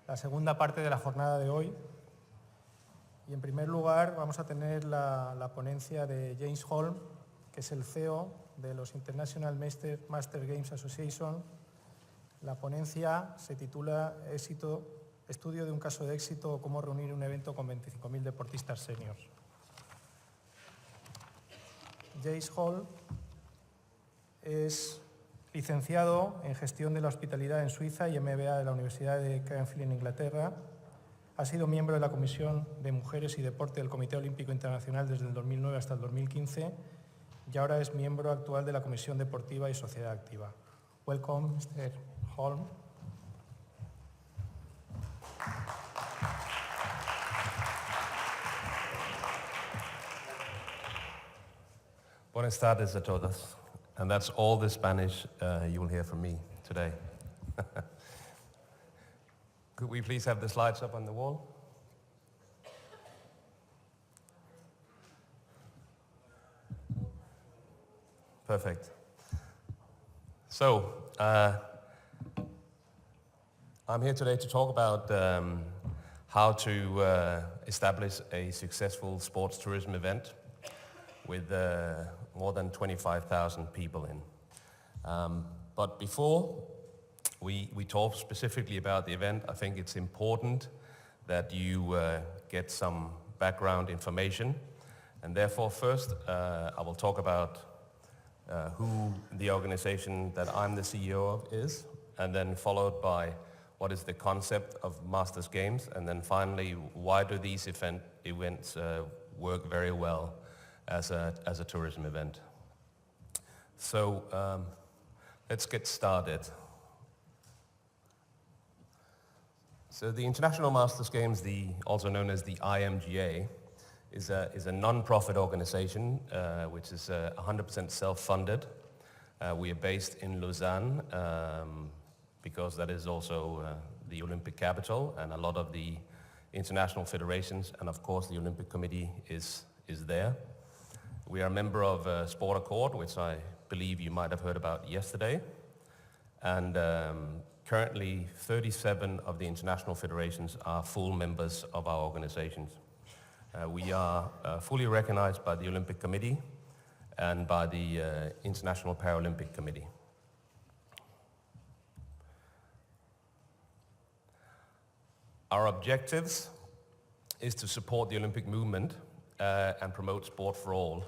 la segunda parte de la jornada de hoy. Y en primer lugar vamos a tener la ponencia de James Holm, que es el CEO de los International Master Games Association. La ponencia se titula "Éxito, estudio de un caso de éxito o cómo reunir un evento con 25.000 deportistas seniors". James Holm es licenciado en Gestión de la Hospitalidad en Suiza y MBA de la Universidad de Cranfield en Inglaterra. Ha sido miembro de la Comisión de Mujeres y Deporte del Comité Olímpico Internacional desde el 2009 hasta el 2015 y ahora es miembro actual de la Comisión Deportiva y Sociedad Activa. Welcome, Mr. Holm. Buenas tardes a todos. And that's all the Spanish you will hear from me today. Could we please have the slides up on the wall? Perfect. So, I'm here today to talk about how to establish a successful sports tourism event with more than 25,000 people in. But before we talk specifically about the event, I think it's important that you get some background information. And therefore, first, I will talk about who the organization that I'm the CEO of is, and then followed by what is the concept of Masters Games, and then finally, why do these events work very well as a tourism event. So let's get started. So the International Masters Games, also known as the IMGA, is a non-profit organization which is 100% self-funded. We are based in Lausanne because that is also the Olympic capital, and a lot of the international federations and of course the Olympic Committee is there. We are a member of Sport Accord, which I believe you might have heard about yesterday. And currently 37 of the international federations are full members of our organizations. We are fully recognized by the Olympic Committee and by the International Paralympic Committee. Our objectives is to support the Olympic movement and promote sport for all.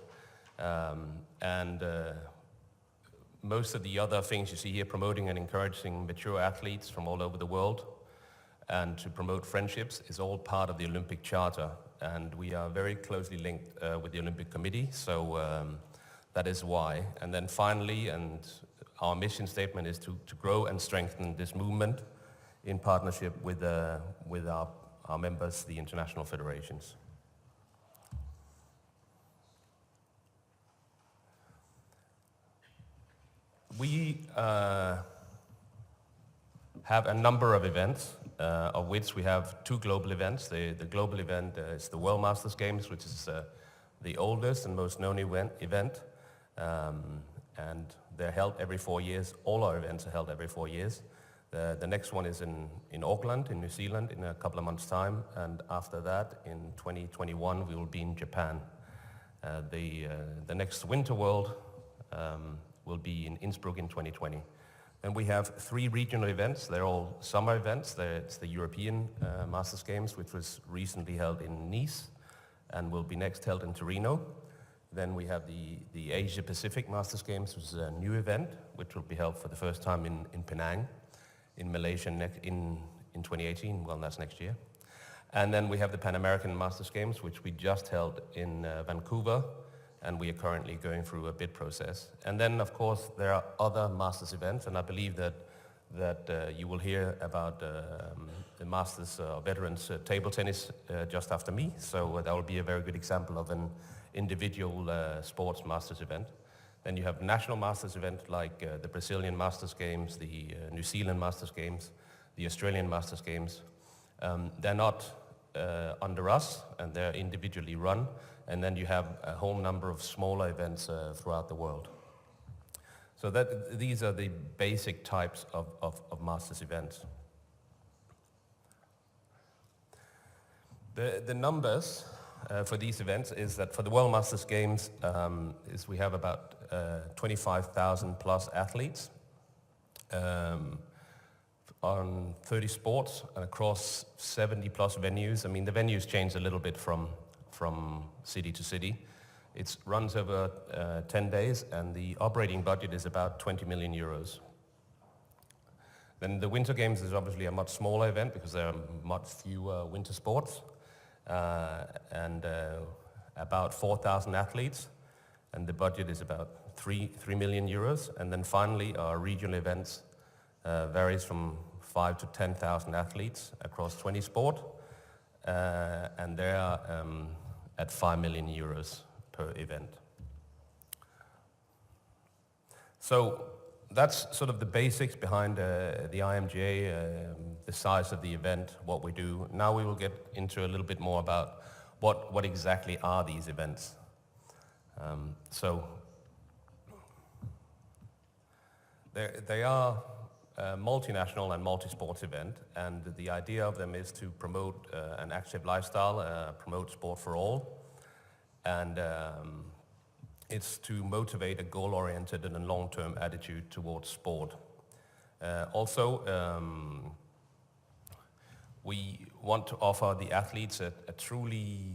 Most of the other things you see here, promoting and encouraging mature athletes from all over the world and to promote friendships, is all part of the Olympic Charter. And we are very closely linked with the Olympic Committee, so that is why. And then finally, and our mission statement is to grow and strengthen this movement in partnership with our members, the international federations. We have a number of events, of which we have two global events. The global event is the World Masters Games, which is the oldest and most known event. And they're held every 4 years. All our events are held every 4 years. The next one is in Auckland, in New Zealand, in a couple of months' time. And after that, in 2021, we will be in Japan. The next Winter World will be in Innsbruck in 2020. Then we have 3 regional events. They're all summer events. It's the European Masters Games, which was recently held in Nice and will be next held in Torino. Then we have the Asia Pacific Masters Games, which is a new event, which will be held for the first time in Penang, in Malaysia in 2018. Well, that's next year. And then we have the Pan American Masters Games, which we just held in Vancouver, and we are currently going through a bid process. And then, of course, there are other Masters events, and I believe that you will hear about the Masters Veterans Table Tennis just after me, so that will be a very good example of an individual sports Masters event. Then you have national Masters events like the Brazilian Masters Games, the New Zealand Masters Games, the Australian Masters Games. They're not under us, and they're individually run. And then you have a whole number of smaller events throughout the world. So these are the basic types of Masters events. The numbers for these events is that for the World Masters Games is we have about 25,000 plus athletes on 30 sports and across 70 plus venues. I mean, the venues change a little bit from city to city. It runs over 10 days and the operating budget is about 20 million euros. Then the Winter Games is obviously a much smaller event because there are much fewer winter sports and about 4,000 athletes, and the budget is about 3 million euros. And then finally, our regional events varies from 5 to 10,000 athletes across 20 sport, and they are at 5 million euros per event. So that's sort of the basics behind the IMGA, the size of the event, what we do. Now we will get into a little bit more about what exactly are these events. So they are a multinational and multi-sports event, and the idea of them is to promote an active lifestyle, promote sport for all, and it's to motivate a goal-oriented and a long-term attitude towards sport. Also, we want to offer the athletes a truly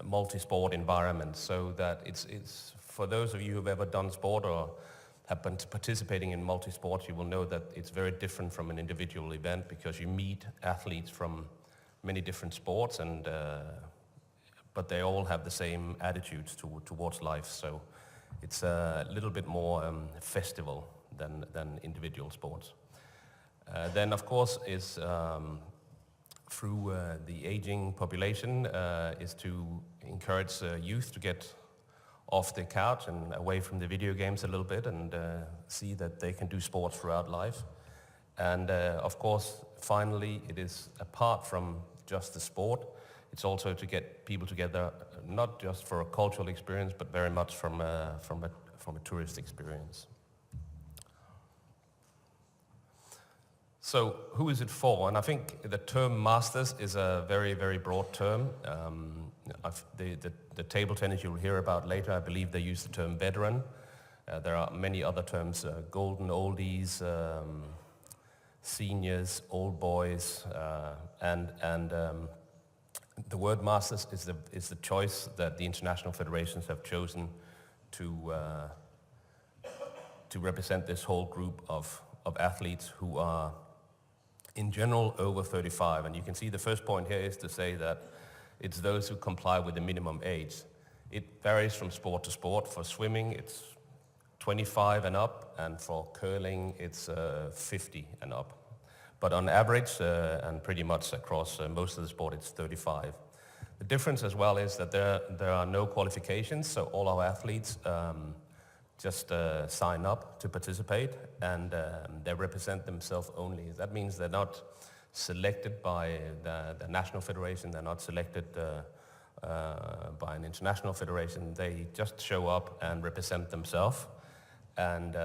multi-sport environment, so that it's for those of you who've ever done sport or have been participating in multi-sports, you will know that it's very different from an individual event because you meet athletes from many different sports, and but they all have the same attitudes towards life. So it's a little bit more festival than individual sports. Then, of course, is through the aging population is to encourage youth to get off the couch and away from the video games a little bit and see that they can do sports throughout life. And of course, finally, it is apart from just the sport, it's also to get people together, not just for a cultural experience, but very much from a tourist experience. So who is it for? And I think the term masters is a very, very broad term. The table tennis you'll hear about later, I believe they use the term veteran. There are many other terms, golden oldies, seniors, old boys, and the word masters is the choice that the international federations have chosen to represent this whole group of athletes who are in general over 35. And you can see the first point here is to say that it's those who comply with the minimum age. It varies from sport to sport. For swimming, it's 25 and up, and for curling, it's 50 and up. But on average, and pretty much across most of the sport, it's 35. The difference as well is that there are no qualifications, so all our athletes just sign up to participate, and they represent themselves only. That means they're not selected by the national federation, they're not selected by an international federation. They just show up and represent themselves. And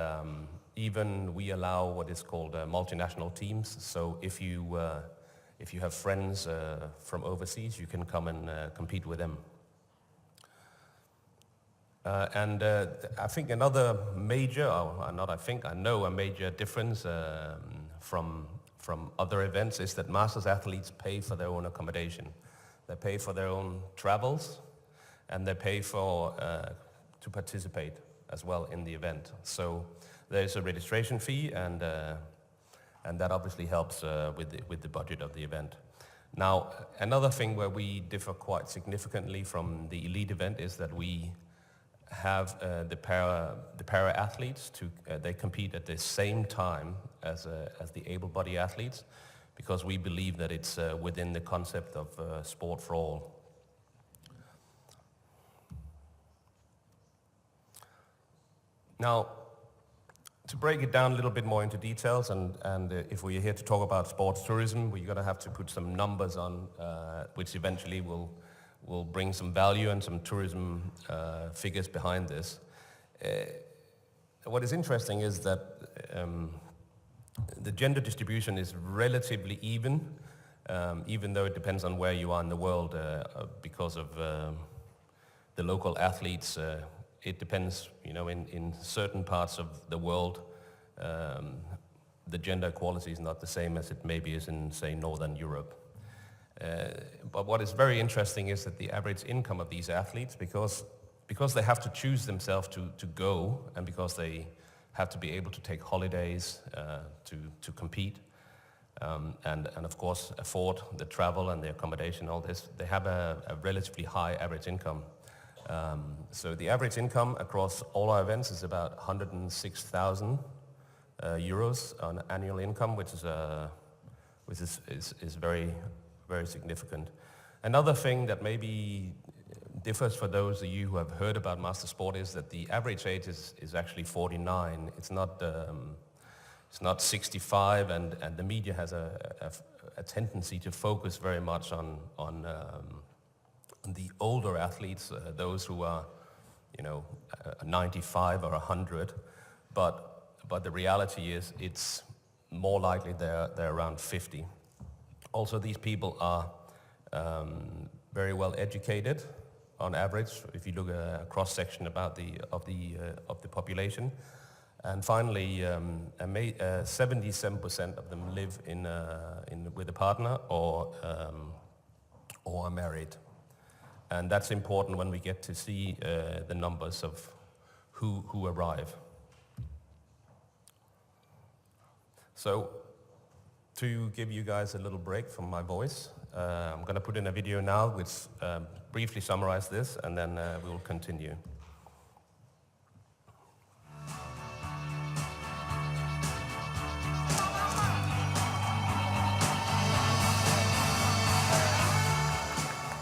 even we allow what is called multinational teams. So if you have friends from overseas, you can come and compete with them. I think another major, I know a major difference from other events is that Masters athletes pay for their own accommodation. They pay for their own travels, and they pay for to participate as well in the event. So there's a registration fee, and that obviously helps with the budget of the event. Now, another thing where we differ quite significantly from the elite event is that we have the para athletes they compete at the same time as the able-bodied athletes, because we believe that it's within the concept of sport for all. Now, to break it down a little bit more into details, and if we're here to talk about sports tourism, we're going to have to put some numbers on, which eventually will bring some value and some tourism figures behind this. What is interesting is that the gender distribution is relatively even even though it depends on where you are in the world because of the local athletes. It depends, in certain parts of the world, the gender equality is not the same as it maybe is in, say, Northern Europe. But what is very interesting is that the average income of these athletes, because they have to choose themselves to go, and because they have to be able to take holidays to compete, and of course afford the travel and the accommodation, all this, they have a relatively high average income. So the average income across all our events is about 106,000 euros on annual income, which is very, very significant. Another thing that maybe differs for those of you who have heard about master sport is that the average age is actually 49. It's not 65, and the media has a tendency to focus very much on the older athletes, those who are 95 or 100, but the reality is it's more likely they're around 50. Also, these people are very well educated on average, if you look at a cross-section of the population. And finally, 77% of them live with a partner or are married. And that's important when we get to see the numbers of who arrive. So, to give you guys a little break from my voice, I'm going to put in a video now which briefly summarizes this, and then we will continue.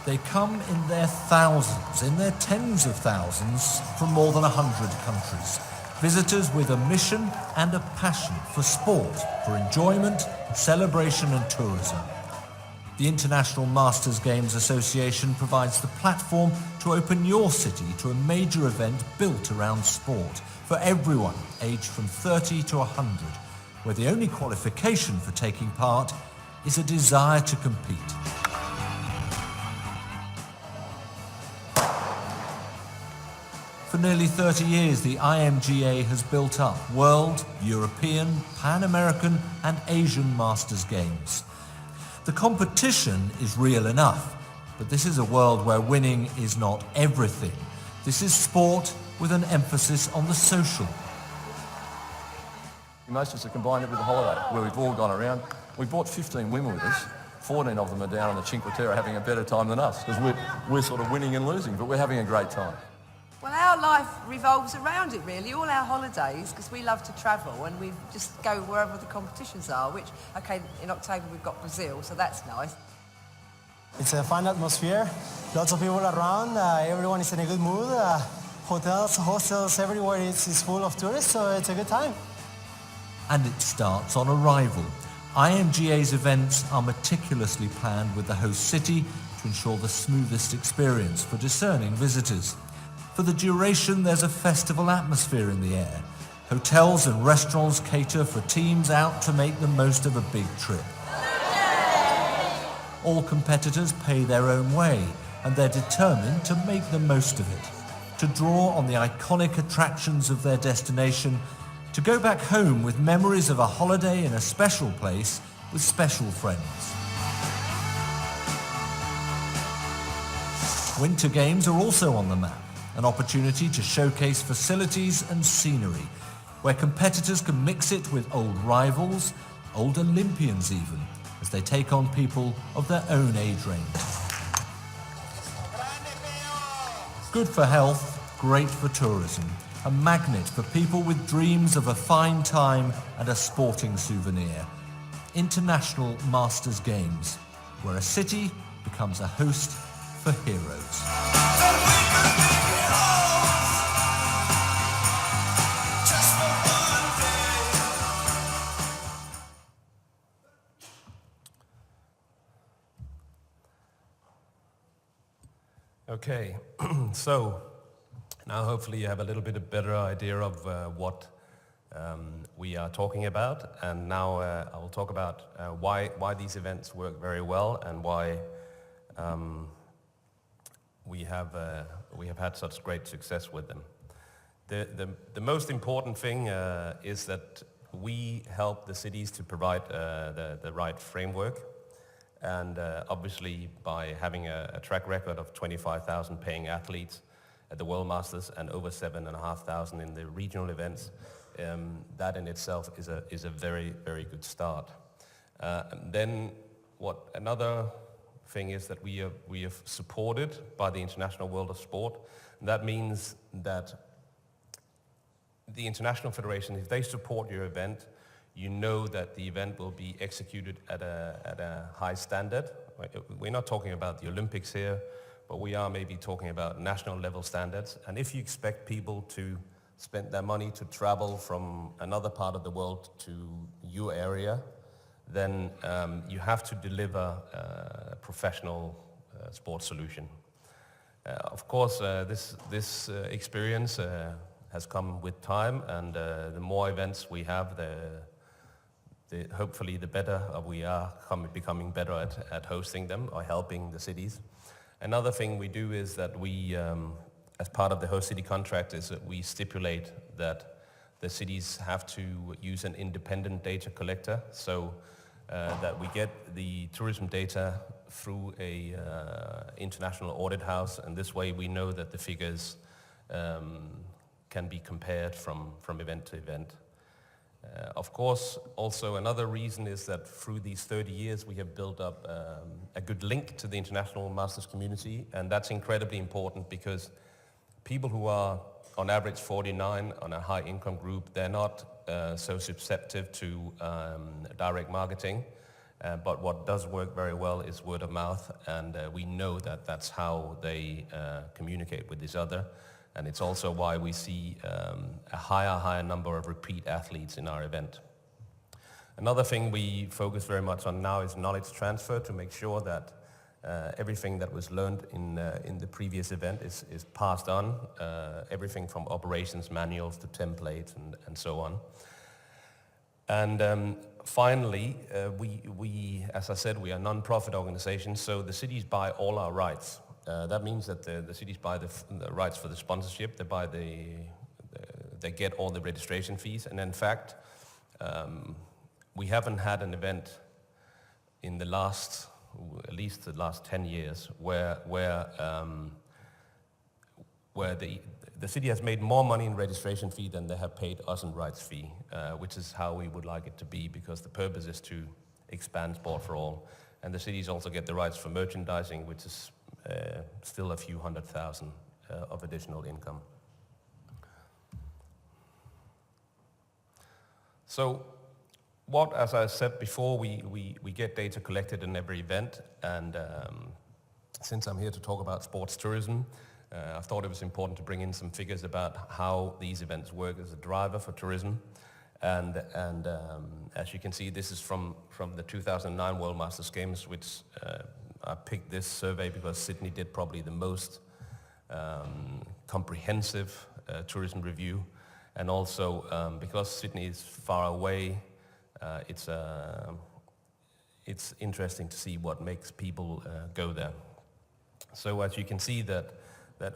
They come in their thousands, in their tens of thousands, from more than 100 countries. Visitors with a mission and a passion for sport, for enjoyment, celebration and tourism. The International Masters Games Association provides the platform to open your city to a major event built around sport for everyone aged from 30 to 100, where the only qualification for taking part is a desire to compete. For nearly 30 years, the IMGA has built up World, European, Pan-American and Asian Masters Games. The competition is real enough, but this is a world where winning is not everything. This is sport with an emphasis on the social. Most of us have combined it with a holiday, where we've all gone around. We brought 15 women with us. 14 of them are down on the Cinque Terre having a better time than us, because we're sort of winning and losing, but we're having a great time. Well, our life revolves around it, really. All our holidays, because we love to travel, and we just go wherever the competitions are, which, okay, in October we've got Brazil, so that's nice. It's a fun atmosphere, lots of people around, everyone is in a good mood. Hotels, hostels, everywhere is full of tourists, so it's a good time. And it starts on arrival. IMGA's events are meticulously planned with the host city to ensure the smoothest experience for discerning visitors. For the duration, there's a festival atmosphere in the air. Hotels and restaurants cater for teams out to make the most of a big trip. All competitors pay their own way, and they're determined to make the most of it, to draw on the iconic attractions of their destination, to go back home with memories of a holiday in a special place with special friends. Winter Games are also on the map. An opportunity to showcase facilities and scenery, where competitors can mix it with old rivals, old Olympians even, as they take on people of their own age range. Good for health, great for tourism, a magnet for people with dreams of a fine time and a sporting souvenir. International Masters Games, where a city becomes a host for heroes. Okay, so now hopefully you have a little bit of better idea of what we are talking about, and now I will talk about why these events work very well and why we have had such great success with them. The most important thing is that we help the cities to provide the right framework, and obviously by having a track record of 25,000 paying athletes at the World Masters and over 7,500 in the regional events, that in itself is a very, very good start. And then another thing is that we are supported by the international world of sport. And that means that the international federation, if they support your event, you know that the event will be executed at a high standard. We're not talking about the Olympics here, but we are maybe talking about national level standards. And if you expect people to spend their money to travel from another part of the world to your area, then you have to deliver a professional sports solution. Of course, this experience has come with time, and the more events we have, hopefully the better we are becoming better at hosting them or helping the cities. Another thing we do is that we, as part of the host city contract, is that we stipulate that the cities have to use an independent data collector, so that we get the tourism data through a international audit house, and this way we know that the figures can be compared from event to event. Of course, also another reason is that through these 30 years we have built up a good link to the international masters community, and that's incredibly important because people who are on average 49 on a high income group, they're not so susceptible to direct marketing, but what does work very well is word of mouth, and we know that that's how they communicate with each other. And it's also why we see a higher number of repeat athletes in our event. Another thing we focus very much on now is knowledge transfer, to make sure that everything that was learned in the previous event is passed on, everything from operations manuals to templates and so on. And finally, we, as I said, we are a non-profit organization, so the cities buy all our rights. That means that the cities buy the rights for the sponsorship, they get all the registration fees, and in fact, we haven't had an event in at least the last 10 years where the city has made more money in registration fee than they have paid us in rights fee, which is how we would like it to be, because the purpose is to expand sport for all. And the cities also get the rights for merchandising, which is still a few 100,000 of additional income. So as I said before, we get data collected in every event, and since I'm here to talk about sports tourism, I thought it was important to bring in some figures about how these events work as a driver for tourism. And as you can see, this is from the 2009 World Masters Games, which I picked this survey because Sydney did probably the most comprehensive tourism review, and also because Sydney is far away, it's interesting to see what makes people go there. So as you can see that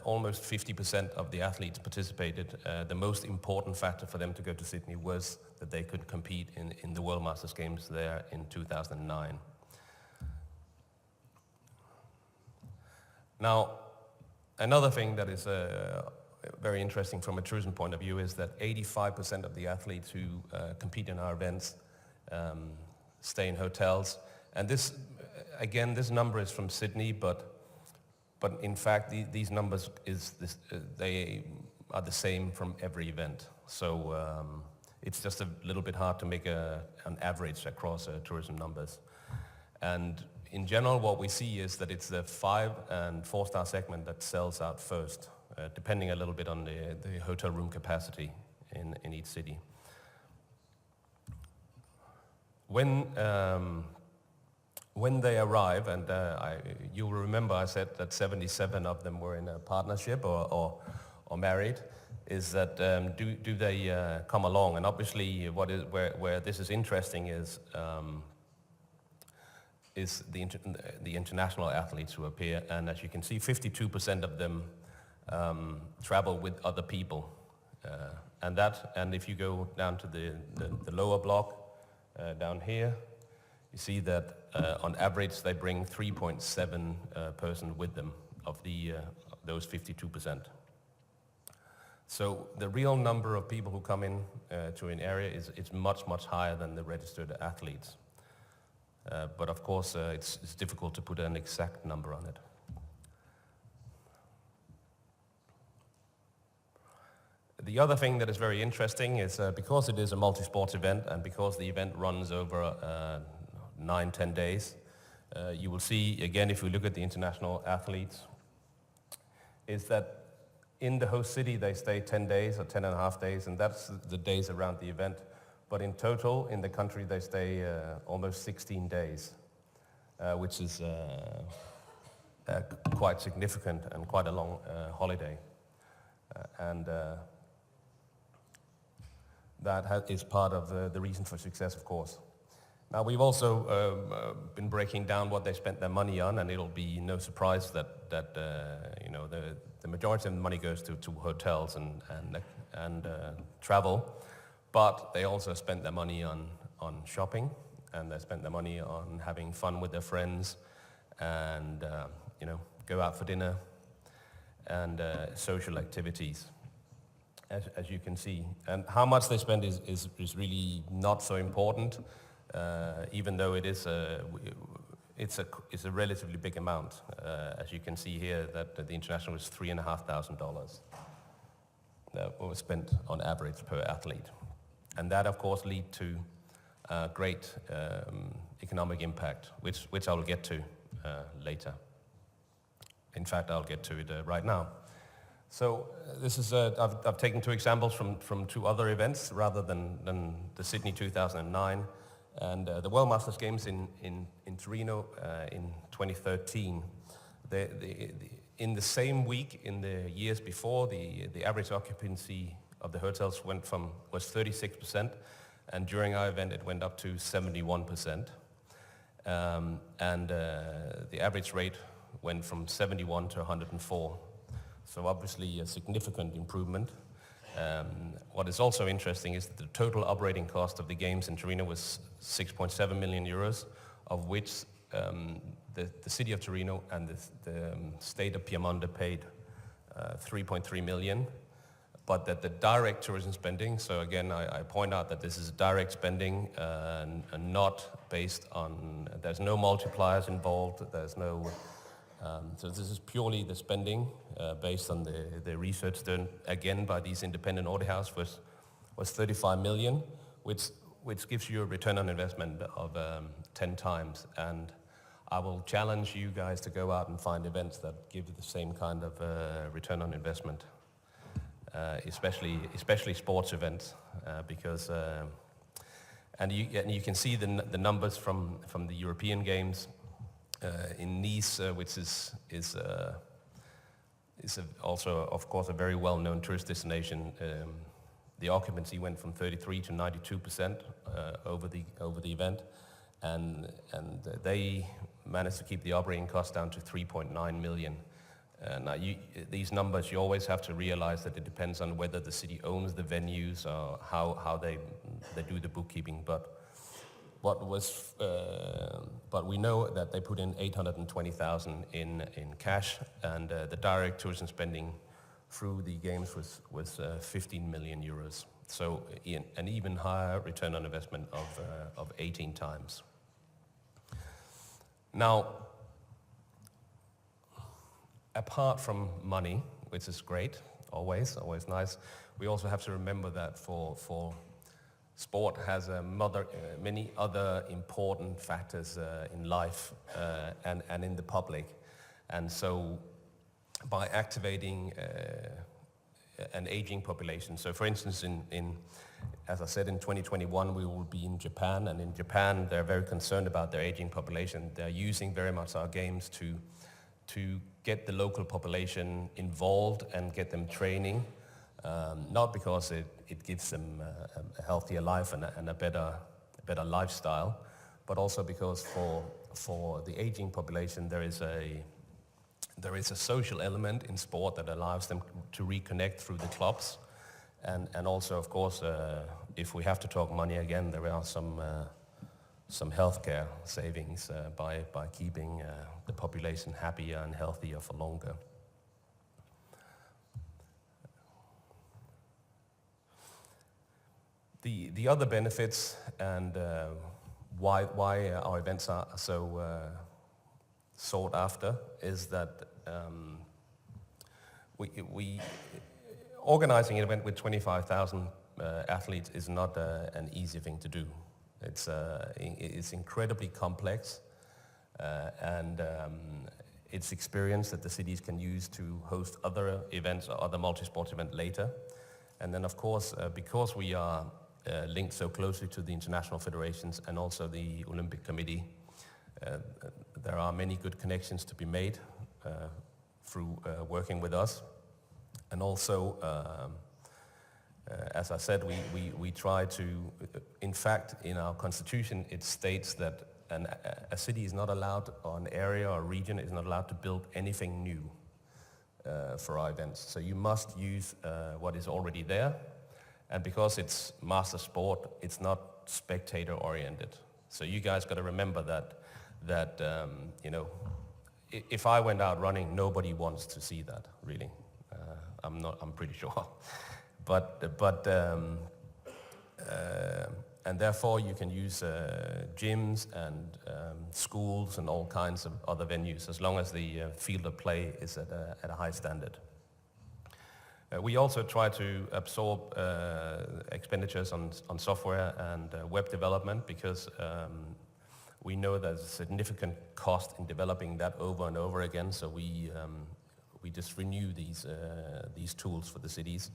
almost 50% of the athletes participated. The most important factor for them to go to Sydney was that they could compete in the World Masters Games there in 2009. Now, another thing that is very interesting from a tourism point of view is that 85% of the athletes who compete in our events stay in hotels. And this, again, this number is from Sydney, but in fact, these numbers they are the same from every event. So it's just a little bit hard to make an average across tourism numbers. And in general, what we see is that it's the 5- and 4-star segment that sells out first, depending a little bit on the hotel room capacity in each city. When they arrive, and you'll remember I said that 77 of them were in a partnership or or married, is that do they come along? And obviously, where this is interesting is the international athletes who appear, and as you can see, 52% of them travel with other people, and if you go down to the lower block down here, you see that on average they bring 3.7 person with them of those 52%. So the real number of people who come in to an area is much higher than the registered athletes. But of course, it's difficult to put an exact number on it. The other thing that is very interesting is because it is a multi-sports event and because the event runs over 9-10 days, you will see, again, if we look at the international athletes, is that in the host city they stay 10 days or 10 and a half days, and that's the days around the event. But in total, in the country, they stay almost 16 days, which is quite significant and quite a long holiday. That is part of the reason for success, of course. Now, we've also been breaking down what they spent their money on, and it'll be no surprise that the majority of the money goes to hotels and travel. But they also spent their money on shopping, and they spent their money on having fun with their friends, and go out for dinner and social activities, as you can see. And how much they spend is really not so important, even though it's a relatively big amount. As you can see here, that the international was $3,500 that was spent on average per athlete. And that, of course, lead to great economic impact, which I'll get to later. In fact, I'll get to it right now. So this is I've taken two examples from two other events rather than the Sydney 2009 and the World Masters Games in Torino in 2013. In the same week in the years before, the average occupancy of the hotels was 36%, and during our event it went up to 71%, and the average rate went from 71 to 104. So obviously a significant improvement. What is also interesting is that the total operating cost of the games in Torino was 6.7 million euros, of which the city of Torino and the state of Piemonte paid 3.3 million. But that the direct tourism spending, so again, I point out that this is direct spending and not based on, there's no multipliers involved, there's no, so this is purely the spending based on the research done, again, by these independent audit houses was 35 million, which gives you a return on investment of 10 times. And I will challenge you guys to go out and find events that give the same kind of return on investment. Especially sports events, because and you can see the numbers from the European Games in Nice, which is also of course a very well-known tourist destination. The occupancy went from 33 to 92% over the event, and they managed to keep the operating cost down to 3.9 million. Now, these numbers, you always have to realize that it depends on whether the city owns the venues or how they do the bookkeeping. But we know that they put in 820,000 in cash, and the direct tourism spending through the games was 15 million euros. So an even higher return on investment of 18 times. Now, apart from money, which is great, always nice, we also have to remember that for sport has many other important factors in life and in the public. And so by activating an aging population, so for instance, as I said, in 2021 we will be in Japan, and in Japan they're very concerned about their aging population. They're using very much our games to get the local population involved and get them training, not because it gives them a healthier life and a better lifestyle, but also because for the aging population there is a social element in sport that allows them to reconnect through the clubs, and also, of course, if we have to talk money again, there are some healthcare savings by keeping the population happier and healthier for longer. The other benefits and why our events are so sought after is that we organizing an event with 25,000 athletes is not an easy thing to do. It's incredibly complex, and it's experience that the cities can use to host other events or other multi-sport events later. And then, of course, because we are linked so closely to the international federations and also the Olympic Committee, there are many good connections to be made through working with us. And also, as I said, we try to, in fact, in our constitution, it states that a city is not allowed, or an area or region is not allowed to build anything new for our events. So you must use what is already there. And because it's master sport, it's not spectator oriented. So you guys got to remember that if I went out running, nobody wants to see that, really. I'm pretty sure. And therefore you can use gyms and schools and all kinds of other venues, as long as the field of play is at a high standard. We also try to absorb expenditures on software and web development, because we know there's a significant cost in developing that over and over again. So we just renew these tools for the cities.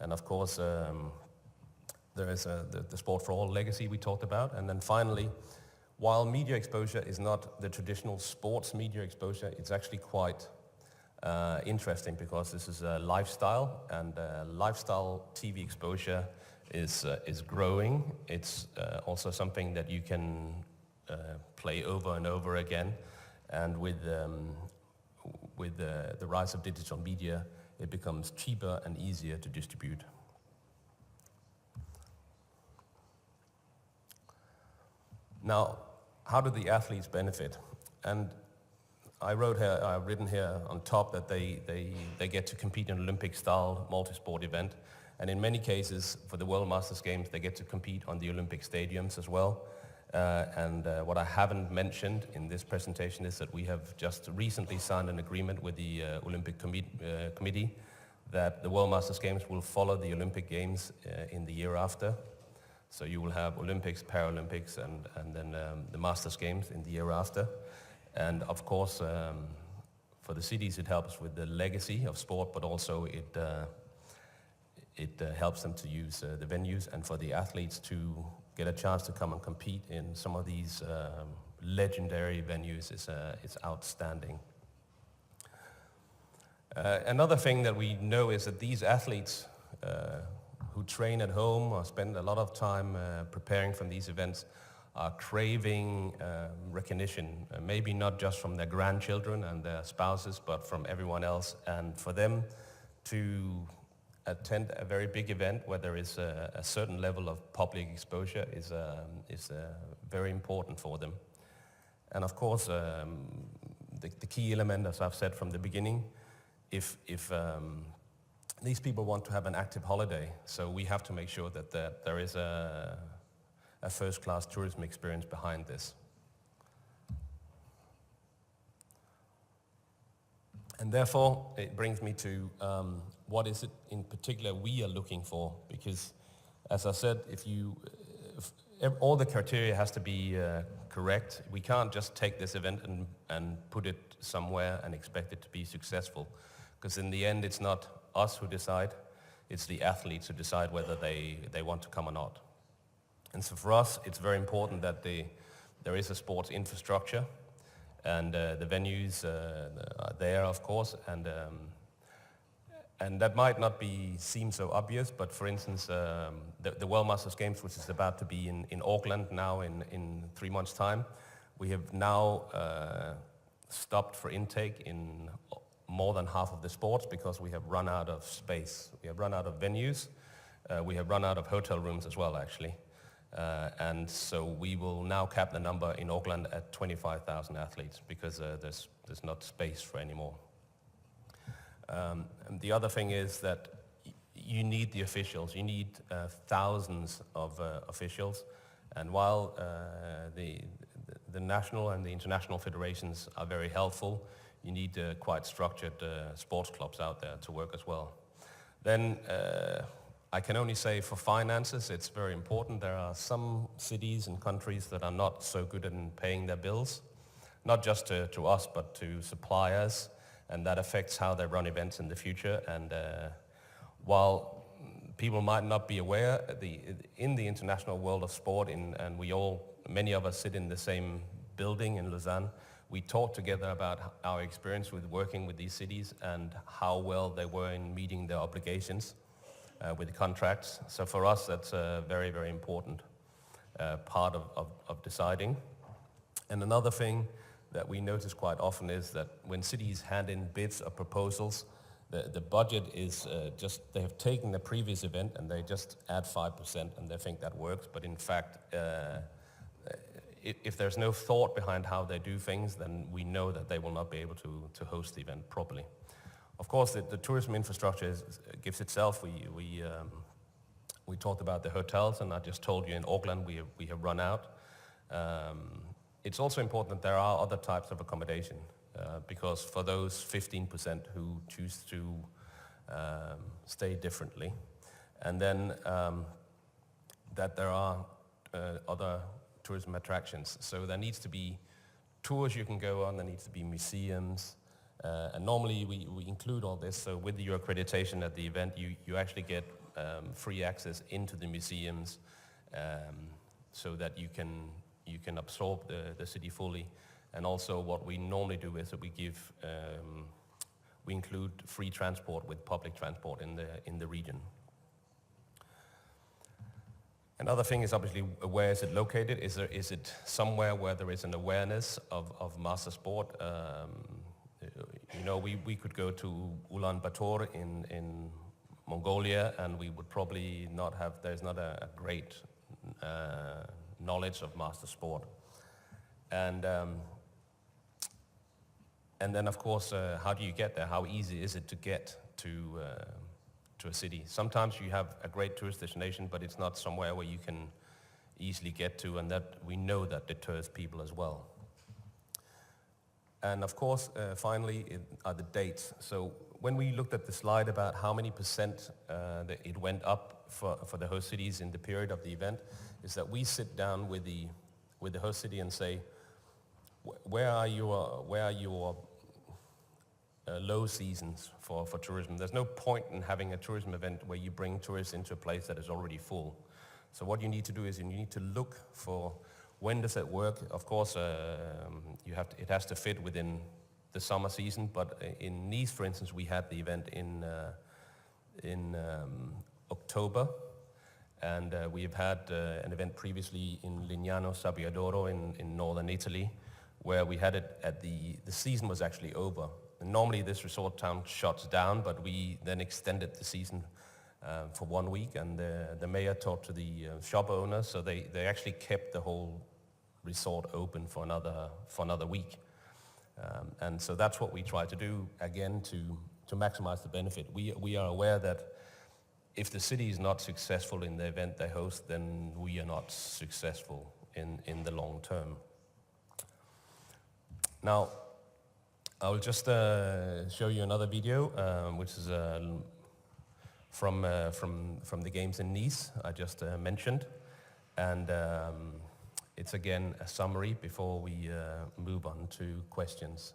And of course, there is the Sport for All legacy we talked about. And then finally, while media exposure is not the traditional sports media exposure, it's actually quite interesting, because this is a lifestyle, and lifestyle TV exposure is growing. It's also something that you can play over and over again, and with the rise of digital media, it becomes cheaper and easier to distribute. Now, how do the athletes benefit? And I've written here on top that they get to compete in an Olympic-style multi-sport event. And in many cases, for the World Masters Games, they get to compete on the Olympic stadiums as well. What I haven't mentioned in this presentation is that we have just recently signed an agreement with the Olympic Committee that the World Masters Games will follow the Olympic Games in the year after. So you will have Olympics, Paralympics, and then the Masters Games in the year after. And of course, for the cities, it helps with the legacy of sport, but also it helps them to use the venues, and for the athletes to get a chance to come and compete in some of these legendary venues is outstanding. Another thing that we know is that these athletes who train at home or spend a lot of time preparing for these events are craving recognition, maybe not just from their grandchildren and their spouses, but from everyone else. And for them to attend a very big event where there is a certain level of public exposure is very important for them. And of course, the key element, as I've said from the beginning, if these people want to have an active holiday, so we have to make sure that there is a first-class tourism experience behind this. And therefore, it brings me to what is it in particular we are looking for, because, as I said, if all the criteria has to be correct, we can't just take this event and put it somewhere and expect it to be successful, because in the end, it's not us who decide, it's the athletes who decide whether they want to come or not. And so for us, it's very important that there is a sports infrastructure, And the venues are there, of course, and that might not seem so obvious, but for instance, the World Masters Games, which is about to be in Auckland now in 3 months' time, we have now stopped for intake in more than half of the sports because we have run out of space. We have run out of venues. We have run out of hotel rooms as well, actually. And so we will now cap the number in Auckland at 25,000 athletes because there's not space for any more. And the other thing is that you need the officials. You need thousands of officials. And while the national and the international federations are very helpful, you need quite structured sports clubs out there to work as well. Then I can only say for finances, it's very important. There are some cities and countries that are not so good in paying their bills, not just to us, but to suppliers, and that affects how they run events in the future. And while people might not be aware, in the international world of sport, and many of us sit in the same building in Lausanne, we talk together about our experience with working with these cities and how well they were in meeting their obligations with the contracts. So for us, that's a very, very important part of deciding. And another thing that we notice quite often is that when cities hand in bids or proposals, the budget is they have taken the previous event and they just add 5% and they think that works. But in fact, if there's no thought behind how they do things, then we know that they will not be able to host the event properly. Of course, the tourism infrastructure gives itself. We talked about the hotels, and I just told you in Auckland we have run out. It's also important that there are other types of accommodation because for those 15% who choose to stay differently, and then that there are other tourism attractions. So there needs to be tours you can go on, there needs to be museums, and normally we include all this. So with your accreditation at the event, you actually get free access into the museums so that you can absorb the city fully. And also what we normally do is that we include free transport with public transport in the region. Another thing is obviously where is it located? Is it somewhere where there is an awareness of master sport? We could go to Ulaanbaatar in Mongolia, and we would probably not have. There's not a great knowledge of master sport, and then of course, how do you get there? How easy is it to get to a city? Sometimes you have a great tourist destination, but it's not somewhere where you can easily get to, and that we know that deters people as well. And of course, finally, are the dates. So when we looked at the slide about how many percent that it went up for the host cities in the period of the event, is that we sit down with the host city and say, where are your low seasons for tourism? There's no point in having a tourism event where you bring tourists into a place that is already full. So what you need to do is you need to look for when does it work. Of course, it has to fit within the summer season, but in Nice, for instance, we had the event in October, and we have had an event previously in Lignano Sabbiadoro in northern Italy, where we had it at the season was actually over. And normally this resort town shuts down, but we then extended the season for 1 week, and the mayor talked to the shop owners, so they actually kept the whole resort open for another week. And so that's what we try to do, again, to maximize the benefit. We are aware that if the city is not successful in the event they host, then we are not successful in the long term. Now, I will just show you another video, which is from the games in Nice I just mentioned, and it's again a summary before we move on to questions.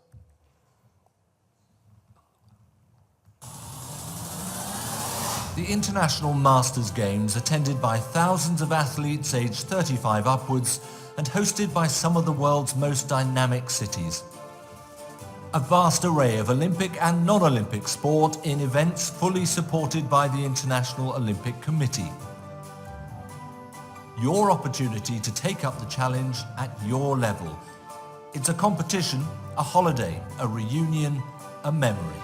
The International Masters Games, attended by thousands of athletes aged 35 upwards and hosted by some of the world's most dynamic cities. A vast array of Olympic and non-Olympic sport in events fully supported by the International Olympic Committee. Your opportunity to take up the challenge at your level. It's a competition, a holiday, a reunion, a memory.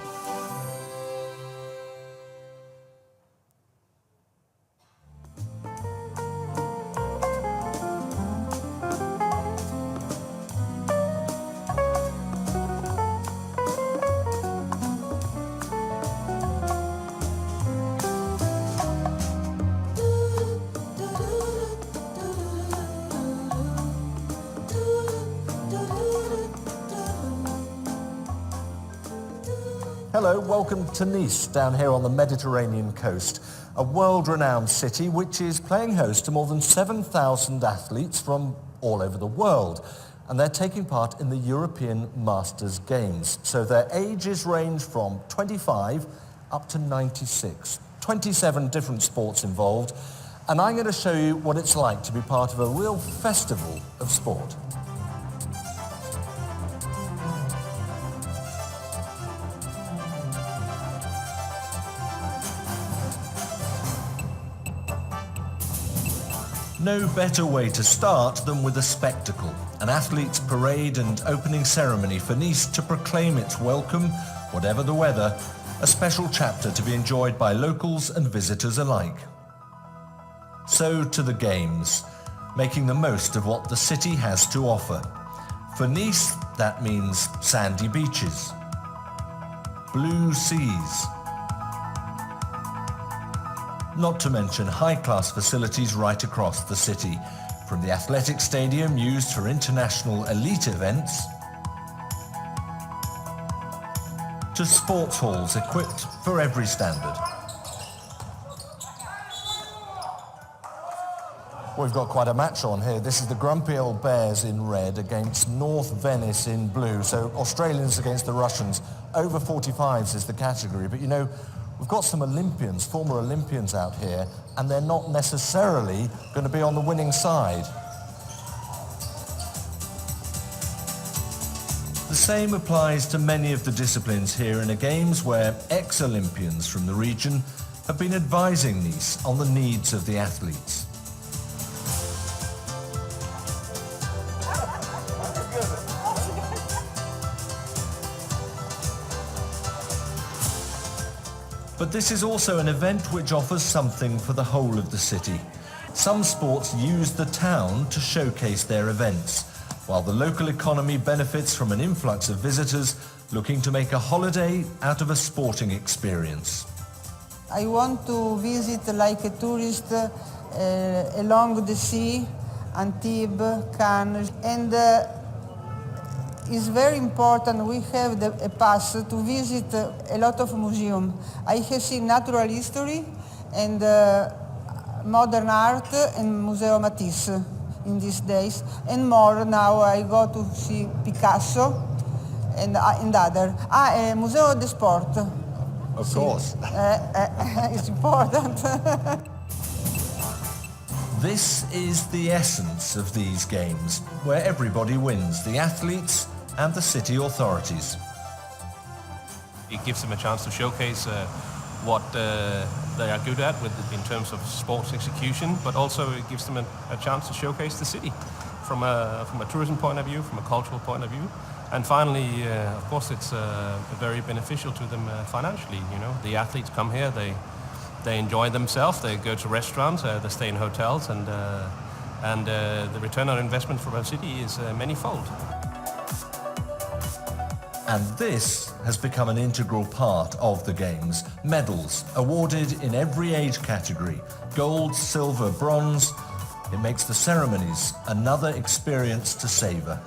Hello, welcome to Nice, down here on the Mediterranean coast, a world-renowned city which is playing host to more than 7,000 athletes from all over the world. And they're taking part in the European Masters Games. So their ages range from 25 up to 96. 27 different sports involved. And I'm going to show you what it's like to be part of a real festival of sport. No better way to start than with a spectacle, an athlete's parade and opening ceremony for Nice to proclaim its welcome, whatever the weather, a special chapter to be enjoyed by locals and visitors alike. So to the Games, making the most of what the city has to offer. For Nice, that means sandy beaches, blue seas, not to mention high-class facilities right across the city, from the athletic stadium used for international elite events to sports halls equipped for every standard. We've got quite a match on here. This is the Grumpy Old Bears in red against North Venice in blue. So Australians against the Russians. Over 45s is the category. But you know, we've got some Olympians, former Olympians out here, and they're not necessarily going to be on the winning side. The same applies to many of the disciplines here in the Games where ex-Olympians from the region have been advising Nice on the needs of the athletes. But this is also an event which offers something for the whole of the city. Some sports use the town to showcase their events, while the local economy benefits from an influx of visitors looking to make a holiday out of a sporting experience. I want to visit like a tourist along the sea, Antibes, Cannes, and it's very important we have a pass to visit a lot of museums. I have seen natural history and modern art and Museo Matisse in these days, and more now I go to see Picasso and other. Museo de Sport. Of course. It's important. This is the essence of these games, where everybody wins, the athletes and the city authorities. It gives them a chance to showcase what they are good at in terms of sports execution, but also it gives them a chance to showcase the city from a tourism point of view, from a cultural point of view. And finally, of course, it's very beneficial to them financially. You know, the athletes come here, they enjoy themselves, they go to restaurants, they stay in hotels, and the return on investment for our city is manyfold. And this has become an integral part of the Games. Medals awarded in every age category, gold, silver, bronze. It makes the ceremonies another experience to savour.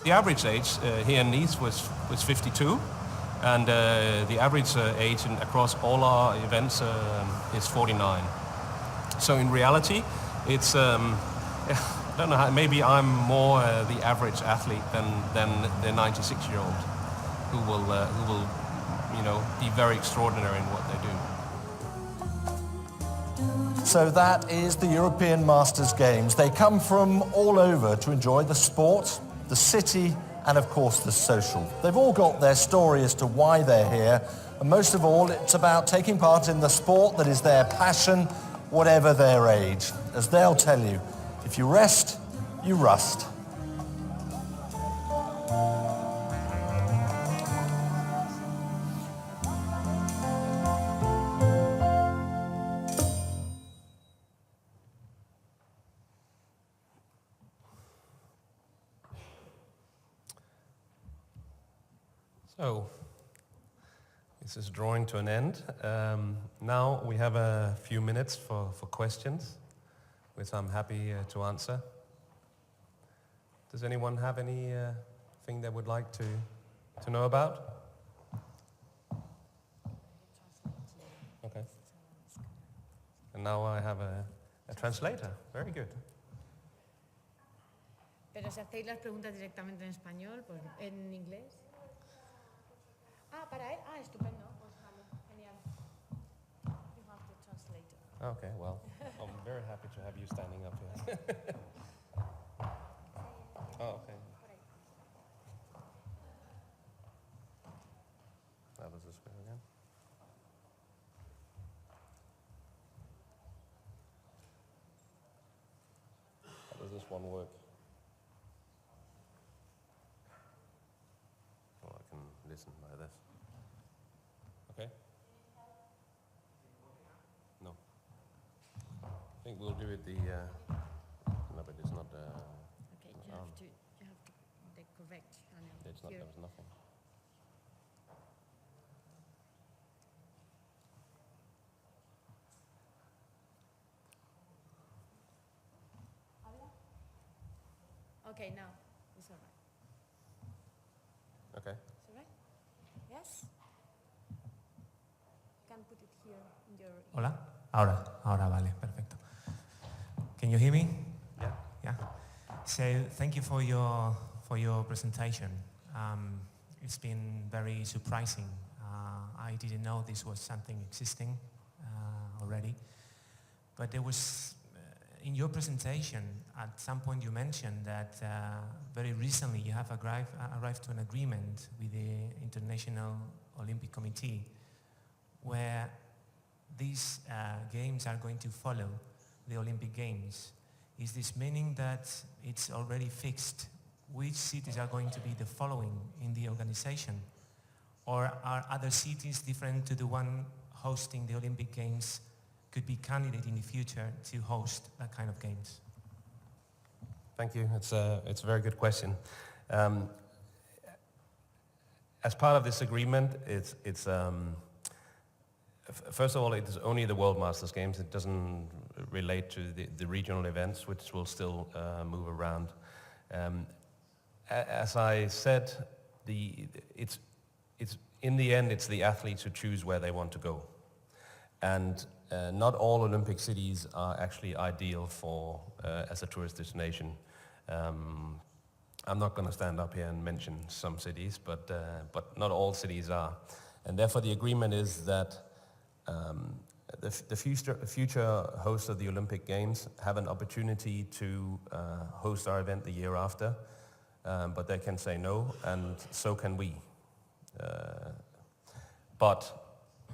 The average age here in Nice was 52, and the average age across all our events is 49. So in reality, it's I don't know how, maybe I'm more the average athlete than the 96-year-old who will you know, be very extraordinary in what they do. So that is the European Masters Games. They come from all over to enjoy the sport, the city, and of course the social. They've all got their story as to why they're here, and most of all it's about taking part in the sport that is their passion, whatever their age. As they'll tell you, if you rest, you rust. So, this is drawing to an end. Now we have a few minutes for questions, which I'm happy to answer. Does anyone have anything they would like to know about? Okay. And now I have a translator. Very good. Pero si hacéis las preguntas directamente en español, pues en inglés. Ah, para él. Ah, estupendo. Pues vale, genial. You have the translator. Okay, well, I'm very happy to have you standing up here. Oh, okay. How does this go again? How does this one work? Oh, I can listen by this. Okay? No. I think we'll do it no, but it's not Okay, you have to the correct channel. it's not, there was nothing. Okay, now it's all right. Okay. It's all right? Yes? You can put it here in your... Hola. Ahora vale, perfecto. Can you hear me? Yeah. Yeah. So thank you for your presentation. It's been very surprising. I didn't know this was something existing already, but there was in your presentation at some point you mentioned that very recently you have arrived to an agreement with the International Olympic Committee where these games are going to follow the Olympic Games. Is this meaning that it's already fixed which cities are going to be the following in the organization? Or are other cities different to the one hosting the Olympic Games could be candidate in the future to host that kind of games? Thank you. It's a very good question. As part of this agreement, first of all, it is only the World Masters Games. It doesn't relate to the regional events, which will still move around. As I said, it's in the end, it's the athletes who choose where they want to go. And not all Olympic cities are actually ideal for as a tourist destination. I'm not going to stand up here and mention some cities, but not all cities are. And therefore the agreement is that the future hosts of the Olympic Games have an opportunity to host our event the year after, but they can say no, and so can we. But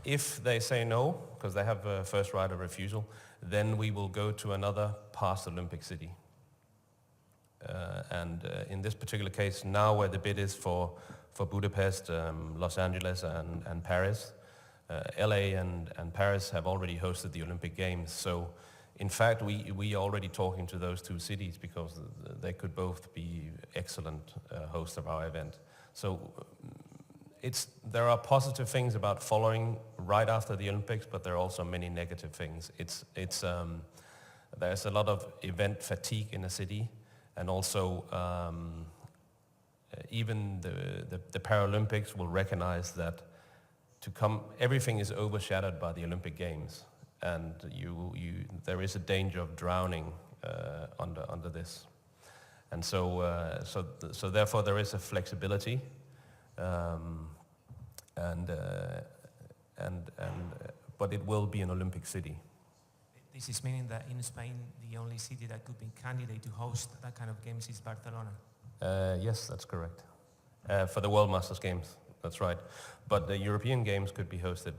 if they say no, because they have a first right of refusal, then we will go to another past Olympic city. In this particular case, now where the bid is for Budapest, Los Angeles and Paris, LA and Paris have already hosted the Olympic Games. So in fact, we are already talking to those two cities because they could both be excellent hosts of our event. So there are positive things about following right after the Olympics, but there are also many negative things. There's a lot of event fatigue in the city, and also even the Paralympics will recognize that everything is overshadowed by the Olympic Games, and there is a danger of drowning under this, and so therefore there is a flexibility. But it will be an Olympic city. this is meaning that in Spain, the only city that could be candidate to host that kind of games is Barcelona. Yes, that's correct. For the World Masters Games, that's right. But the European Games could be hosted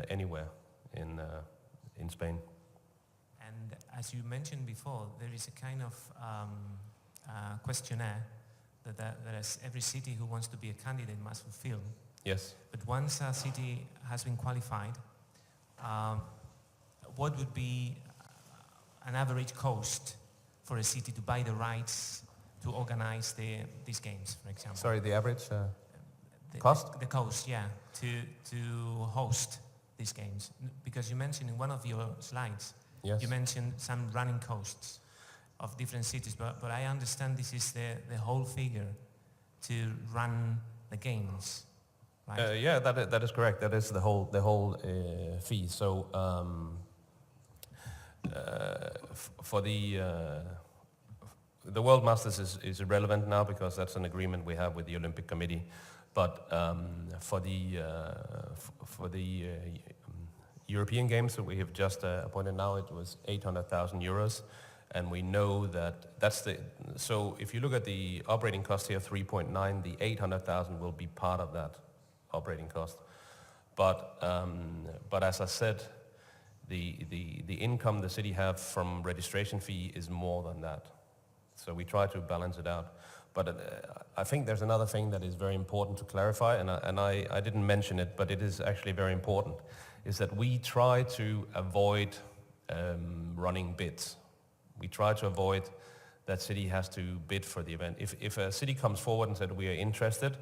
anywhere in Spain. And as you mentioned before, there is a kind of questionnaire that every city who wants to be a candidate must fulfill. Yes. But once a city has been qualified, what would be an average cost for a city to buy the rights to organize these games, for example? Sorry, the average cost? The cost, yeah, to host these games. Because you mentioned in one of your slides, Yes. you mentioned some running costs of different cities, but I understand this is the whole figure to run the games, right? Yeah, that is correct. That is the whole fee. So for the World Masters is irrelevant now because that's an agreement we have with the Olympic Committee. But for the European Games that we have just appointed now, it was 800,000 euros. And we know that that's so if you look at the operating cost here, 3.9, the 800,000 will be part of that operating cost. But as I said, the income the city have from registration fee is more than that. So we try to balance it out. But I think there's another thing that is very important to clarify, and I didn't mention it, but it is actually very important, is that we try to avoid running bids. We try to avoid that city has to bid for the event. If a city comes forward and said we are interested,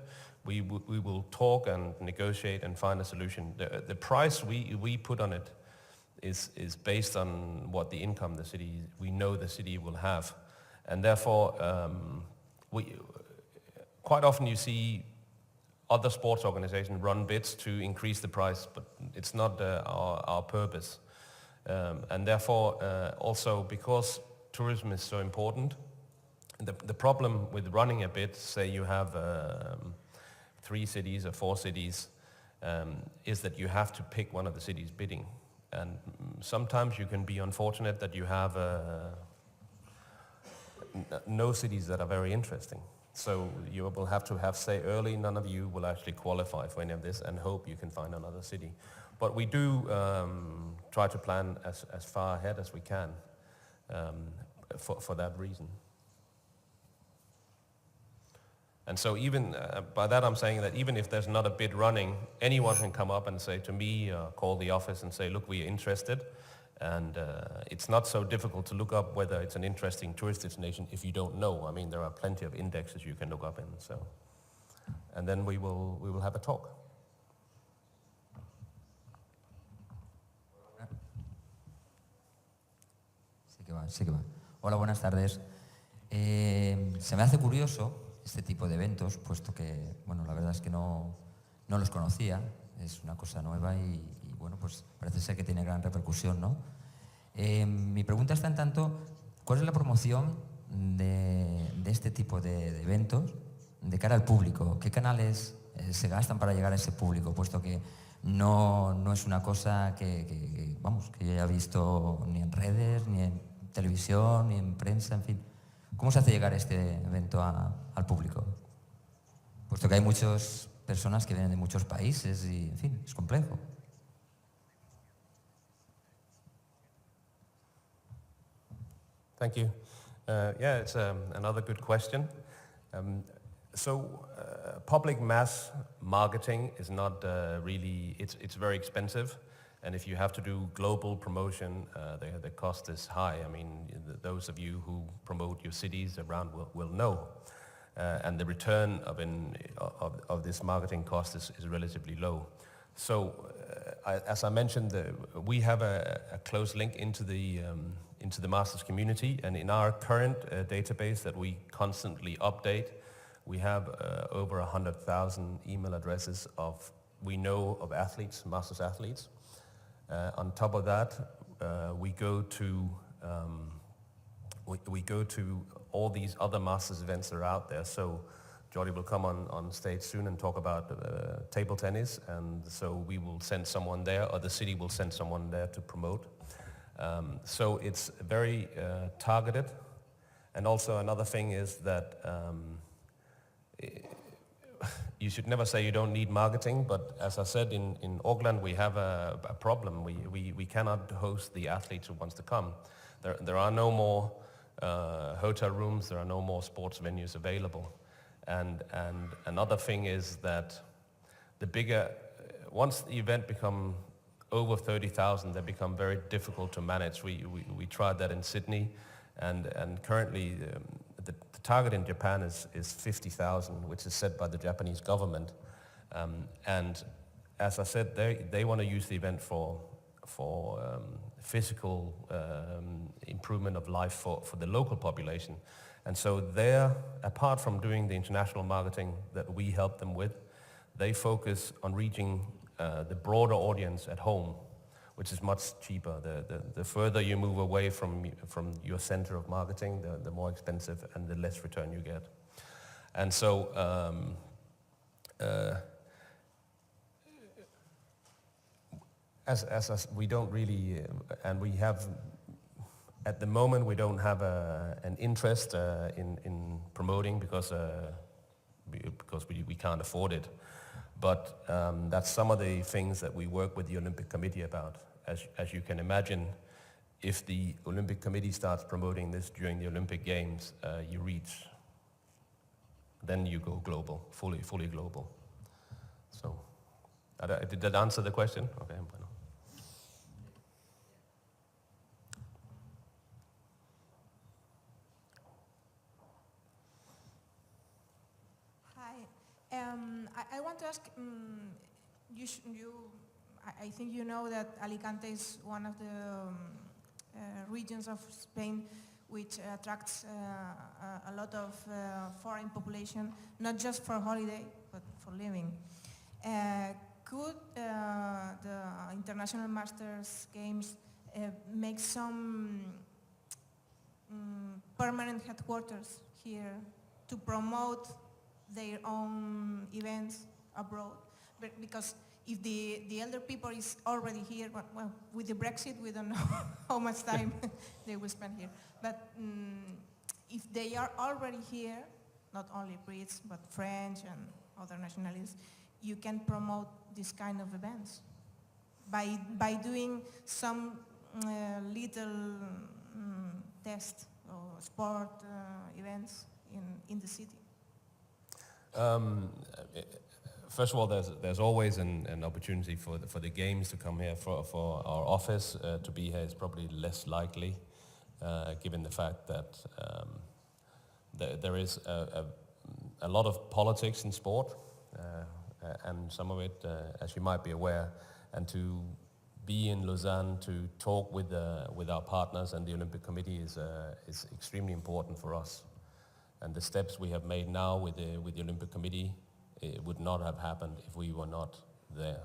we will talk and negotiate and find a solution. The price we put on it is based on what the income we know the city will have. And therefore, quite often you see other sports organizations run bids to increase the price, but it's not our purpose. And therefore, also because tourism is so important, the problem with running a bid, say you have 3 cities or 4 cities, is that you have to pick one of the cities bidding. And sometimes you can be unfortunate that you have no cities that are very interesting. So you will have to say early, none of you will actually qualify for any of this, and hope you can find another city. But we do try to plan as far ahead as we can for that reason. And so even by that I'm saying that even if there's not a bid running, anyone can come up and say to me, call the office and say, look, we are interested. And it's not so difficult to look up whether it's an interesting tourist destination if you don't know. I mean, there are plenty of indexes you can look up in. So, and then we will have a talk. Sí que va. Hola, buenas tardes. Se me hace curioso este tipo de eventos, puesto que, bueno, la verdad es que no los conocía, es una cosa nueva y bueno, pues parece ser que tiene gran repercusión, ¿no? Mi pregunta está en tanto, ¿cuál es la promoción de este tipo de eventos de cara al público? ¿Qué canales se gastan para llegar a ese público? Puesto que no es una cosa que yo haya visto ni en redes, ni en televisión, ni en prensa, en fin. ¿Cómo se hace llegar este evento al público? Puesto que hay muchas personas que vienen de muchos países y, en fin, es complejo. Thank you. Yeah, it's another good question. Public mass marketing is not really, it's very expensive. And if you have to do global promotion, the cost is high. I mean, those of you who promote your cities around will know. And the return of this marketing cost is relatively low. So, as I mentioned, we have a close link into the Masters community, and in our current database that we constantly update, we have over 100,000 email addresses we know of athletes, Masters athletes. On top of that, we go to all these other Masters events that are out there. So Jordi will come on stage soon and talk about table tennis, and so we will send someone there, or the city will send someone there to promote. So it's very targeted. And also another thing is that you should never say you don't need marketing, but as I said, in Auckland we have a problem. We cannot host the athletes who wants to come. There are no more hotel rooms, there are no more sports venues available. And another thing is that once the event become over 30,000, they become very difficult to manage. We tried that in Sydney, and currently the target in Japan is 50,000, which is set by the Japanese government. And as I said, they want to use the event for physical improvement of life for the local population. And so there, apart from doing the international marketing that we help them with, they focus on reaching the broader audience at home, which is much cheaper. The further you move away from your center of marketing, the more expensive and the less return you get. And so as we don't really, and we have, at the moment we don't have an interest in promoting because we can't afford it. But that's some of the things that we work with the Olympic Committee about. As you can imagine, if the Olympic Committee starts promoting this during the Olympic Games, then you go global, fully global. So, did that answer the question? Okay. I want to ask, I think you know that Alicante is one of the regions of Spain which attracts a lot of foreign population, not just for holiday, but for living. Could the International Masters Games make some permanent headquarters here to promote their own events abroad? Because if the elder people is already here, well, with the Brexit, we don't know how much time they will spend here. But if they are already here, not only Brits, but French and other nationalities, you can promote this kind of events by doing some little test or sport events in the city. First of all, there's always an opportunity for the games to come here. For our office to be here is probably less likely, given the fact that there is a lot of politics in sport, and some of it, as you might be aware, and to be in Lausanne to talk with our partners and the Olympic Committee is extremely important for us. And the steps we have made now with the Olympic Committee, it would not have happened if we were not there.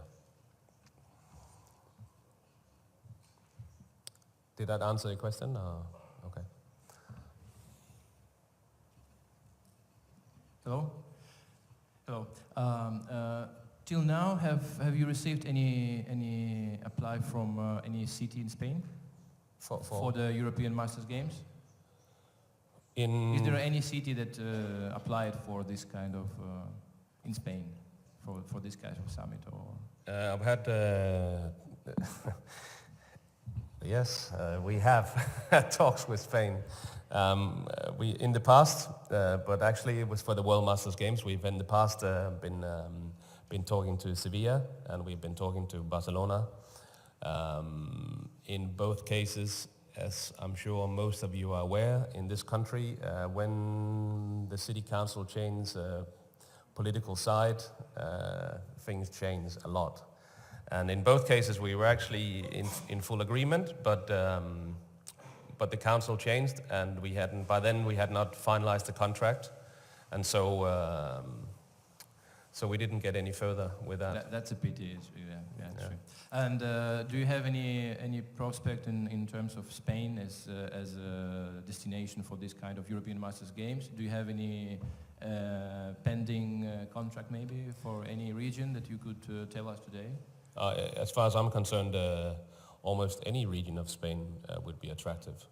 Did that answer your question? Okay. Hello. Hello. Till now, have you received any apply from any city in Spain for the European Masters Games? Is there any city that applied for this kind of in Spain for this kind of summit? Or I've had yes, we have talks with Spain. We in the past, but actually it was for the World Masters Games. We've in the past been talking to Sevilla, and we've been talking to Barcelona. In both cases, as I'm sure most of you are aware, in this country, when the city council changes political side, things change a lot. And in both cases, we were actually in full agreement, but the council changed, and by then we had not finalized the contract, and so we didn't get any further with that. That's a pity. Yeah. True. And do you have any prospect in terms of Spain as a destination for this kind of European Masters Games? Do you have any pending contract maybe for any region that you could tell us today? As far as I'm concerned, almost any region of Spain would be attractive.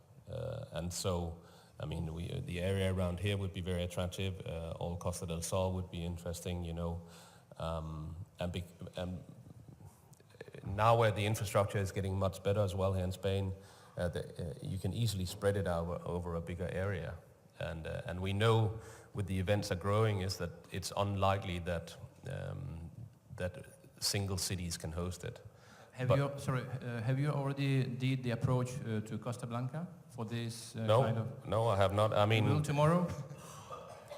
And so, I mean, the area around here would be very attractive. All Costa del Sol would be interesting, you know. And now where the infrastructure is getting much better as well here in Spain, you can easily spread it out over a bigger area. And we know with the events are growing is that it's unlikely that that single cities can host it. Have you already did the approach to Costa Blanca for this no, kind of? No, I have not. I mean, you will tomorrow?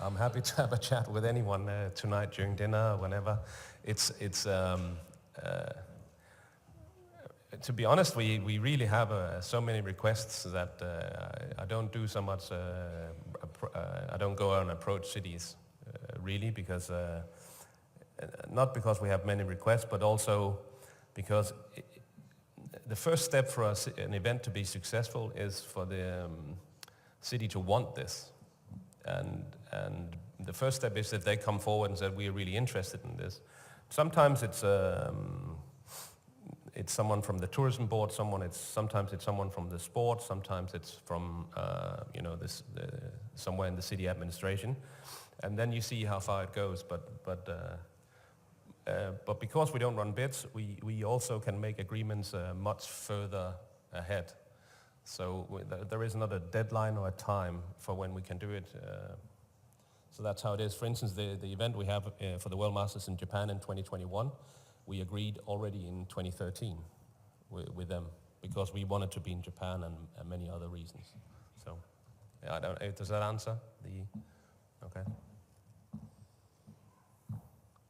I'm happy to have a chat with anyone tonight during dinner, whenever. To be honest, we really have so many requests that I don't do so much. I don't go out and approach cities, really, because not because we have many requests, but also because the first step for an event to be successful is for the city to want this, and the first step is that they come forward and say we are really interested in this. Sometimes it's someone from the tourism board, sometimes it's someone from the sport, sometimes it's from somewhere in the city administration, and then you see how far it goes. But because we don't run bids, we also can make agreements much further ahead. So there is not a deadline or a time for when we can do it. So that's how it is. For instance, the event we have for the World Masters in Japan in 2021, we agreed already in 2013 with them because we wanted to be in Japan and many other reasons. So, yeah, does that answer the? Okay.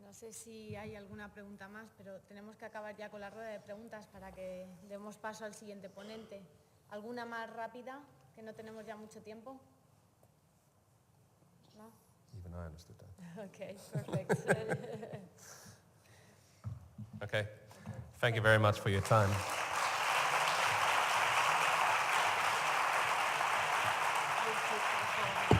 No sé si hay alguna pregunta más, pero tenemos que acabar ya con la rueda de preguntas para que demos paso al siguiente ponente. ¿Alguna más rápida? Que no tenemos ya mucho tiempo. ¿No? Even I understood that. Okay, perfect. Okay. Thank you very much for your time. Thank you.